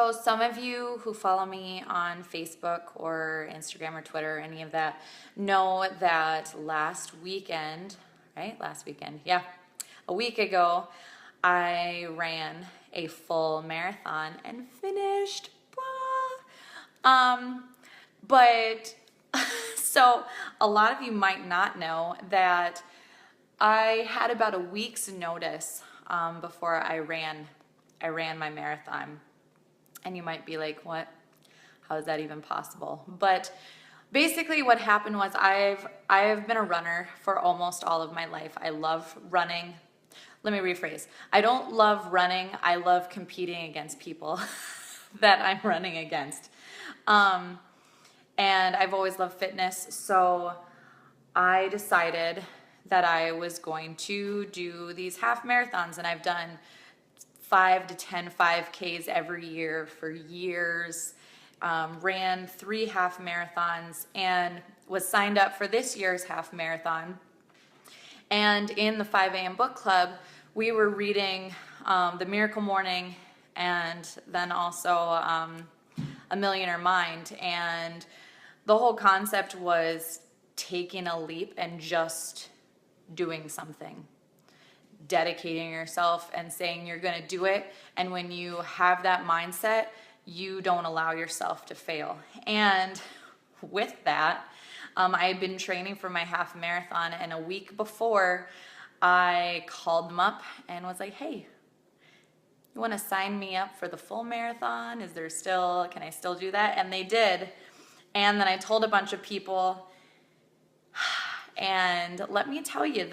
So some of you who follow me on Facebook or Instagram or Twitter, any of that, know that last weekend, yeah, a week ago, I ran a full marathon and finished. But so a lot of you might not know that I had about a week's notice before I ran my marathon. And you might be like, what? How is that even possible? But basically what happened was I've been a runner for almost all of my life. I love running. Let me rephrase. I don't love running. I love competing against people that I'm running against. And I've always loved fitness. So I decided that I was going to do these half marathons, and I've done 5 to 10 5Ks every year for years, ran 3 half marathons, and was signed up for this year's half marathon. And in the 5 a.m. book club, we were reading The Miracle Morning and then also A Millionaire Mind. And the whole concept was taking a leap and just doing something. Dedicating yourself and saying you're going to do it. And when you have that mindset, you don't allow yourself to fail. And with that, I had been training for my half marathon, and a week before, I called them up and was like, hey, you want to sign me up for the full marathon? Can I still do that? And they did. And then I told a bunch of people, and let me tell you,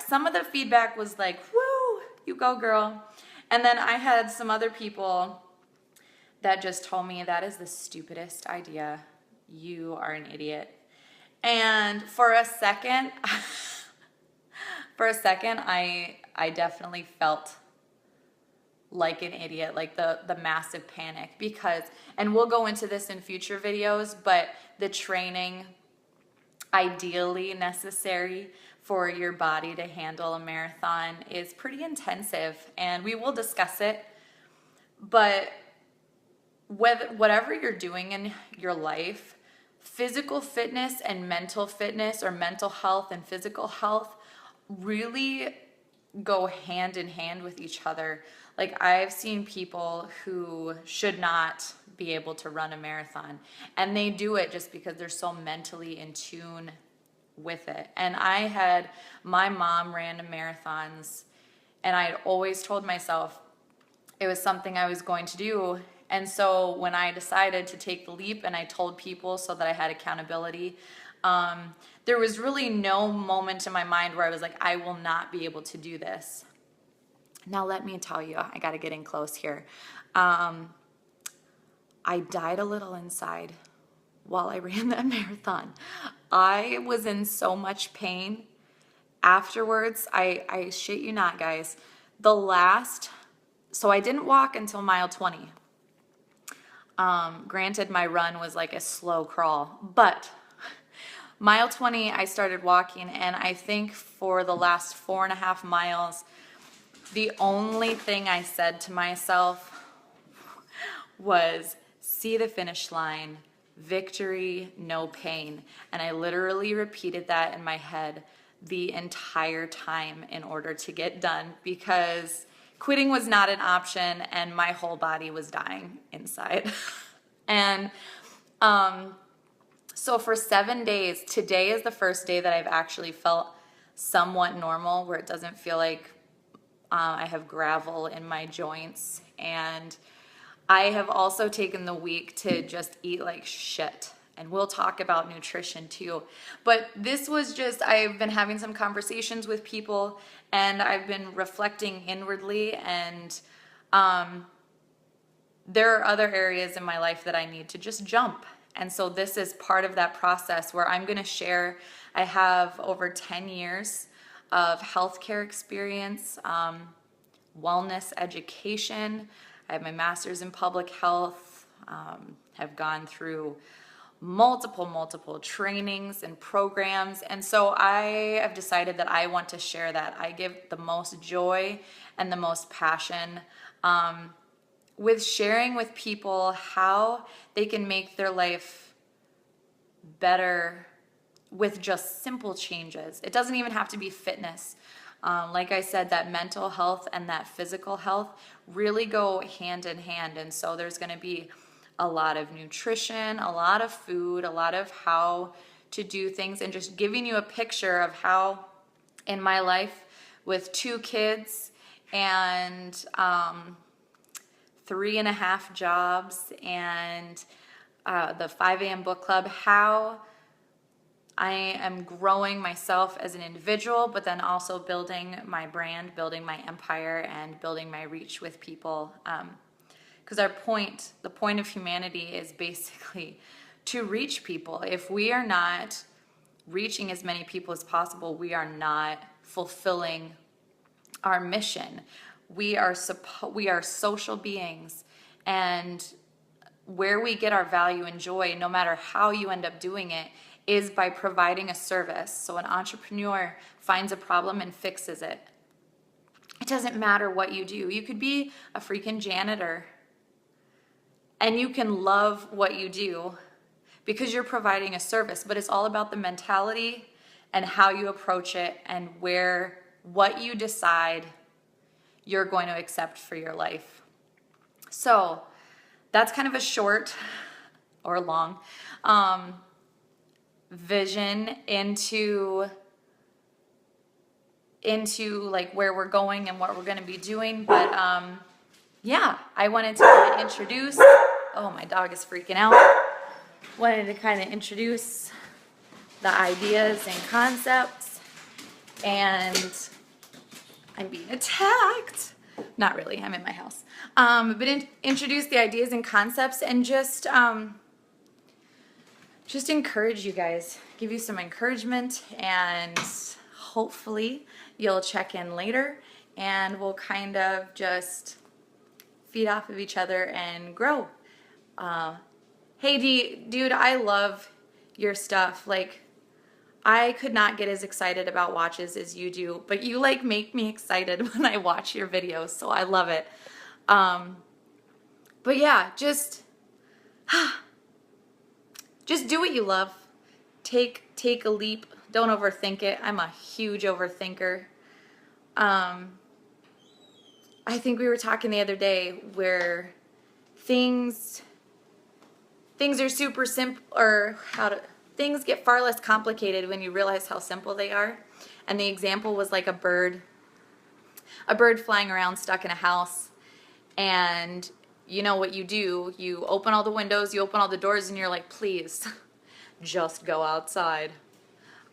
some of the feedback was like, woo, you go girl. And then I had some other people that just told me, that is the stupidest idea. You are an idiot. And for a second, I definitely felt like an idiot, like the massive panic, because, and we'll go into this in future videos, but the training ideally necessary for your body to handle a marathon is pretty intensive, and we will discuss it. But whatever you're doing in your life, physical fitness and mental fitness, or mental health and physical health, really go hand in hand with each other. Like, I've seen people who should not be able to run a marathon, and they do it just because they're so mentally in tune with it. And my mom ran marathons, and I had always told myself it was something I was going to do. And so when I decided to take the leap and I told people so that I had accountability, there was really no moment in my mind where I was like, I will not be able to do this. Now, let me tell you, I got to get in close here. I died a little inside while I ran that marathon. I was in so much pain afterwards. I shit you not, guys. So I didn't walk until mile 20. Granted, my run was like a slow crawl, but mile 20, I started walking, and I think for the last 4.5 miles, the only thing I said to myself was, see the finish line, victory, no pain. And I literally repeated that in my head the entire time in order to get done, because quitting was not an option, and my whole body was dying inside. And so for 7 days, today is the first day that I've actually felt somewhat normal, where it doesn't feel like I have gravel in my joints. And I have also taken the week to just eat like shit. And we'll talk about nutrition too. But this was just, I've been having some conversations with people, and I've been reflecting inwardly, and there are other areas in my life that I need to just jump. And so this is part of that process where I'm going to share. I have over 10 years of healthcare experience, wellness education. I have my master's in public health, have gone through multiple trainings and programs. And so I have decided that I want to share that. I give the most joy and the most passion with sharing with people how they can make their life better with just simple changes. It doesn't even have to be fitness. Like I said, that mental health and that physical health really go hand in hand. And so there's going to be a lot of nutrition, a lot of food, a lot of how to do things, and just giving you a picture of how in my life with 2 kids and 3.5 jobs and the 5 a.m. book club, how I am growing myself as an individual, but then also building my brand, building my empire, and building my reach with people. Because the point of humanity is basically to reach people. If we are not reaching as many people as possible, we are not fulfilling our mission. We are social beings, and where we get our value and joy, no matter how you end up doing it, is by providing a service. So an entrepreneur finds a problem and fixes it. It doesn't matter what you do. You could be a freaking janitor, and you can love what you do because you're providing a service, but it's all about the mentality and how you approach it and what you decide you're going to accept for your life. So that's kind of a short or long vision into like where we're going and what we're going to be doing. But yeah, I wanted to kind of introduce, oh, my dog is freaking out. Wanted to kind of introduce the ideas and concepts, and I'm being attacked. Not really, I'm in my house. But introduce the ideas and concepts, and just encourage you guys, give you some encouragement, and hopefully you'll check in later and we'll kind of just feed off of each other and grow. Hey, dude, I love your stuff. Like, I could not get as excited about watches as you do, but you like make me excited when I watch your videos, so I love it. But yeah, just do what you love. Take a leap. Don't overthink it. I'm a huge overthinker. I think we were talking the other day where things are super simple, or things get far less complicated when you realize how simple they are. And the example was like a bird flying around stuck in a house, and you know what you do, you open all the windows, you open all the doors, and you're like, please, just go outside.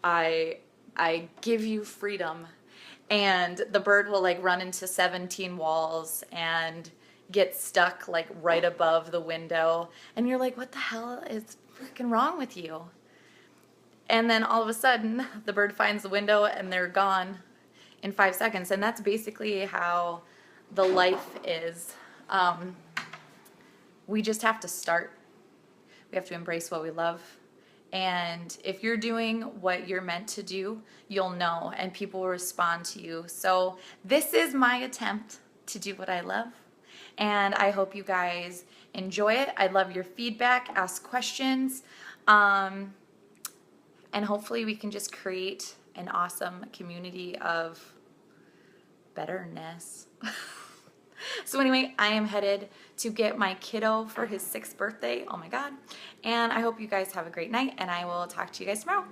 I give you freedom. And the bird will like run into 17 walls and get stuck like right above the window. And you're like, what the hell is freaking wrong with you? And then all of a sudden, the bird finds the window and they're gone in 5 seconds. And that's basically how the life is. We just have to start. We have to embrace what we love. And if you're doing what you're meant to do, you'll know, and people will respond to you. So this is my attempt to do what I love. And I hope you guys enjoy it. I love your feedback, ask questions. And hopefully we can just create an awesome community of betterness. So anyway, I am headed to get my kiddo for his 6th birthday. Oh my God. And I hope you guys have a great night, and I will talk to you guys tomorrow.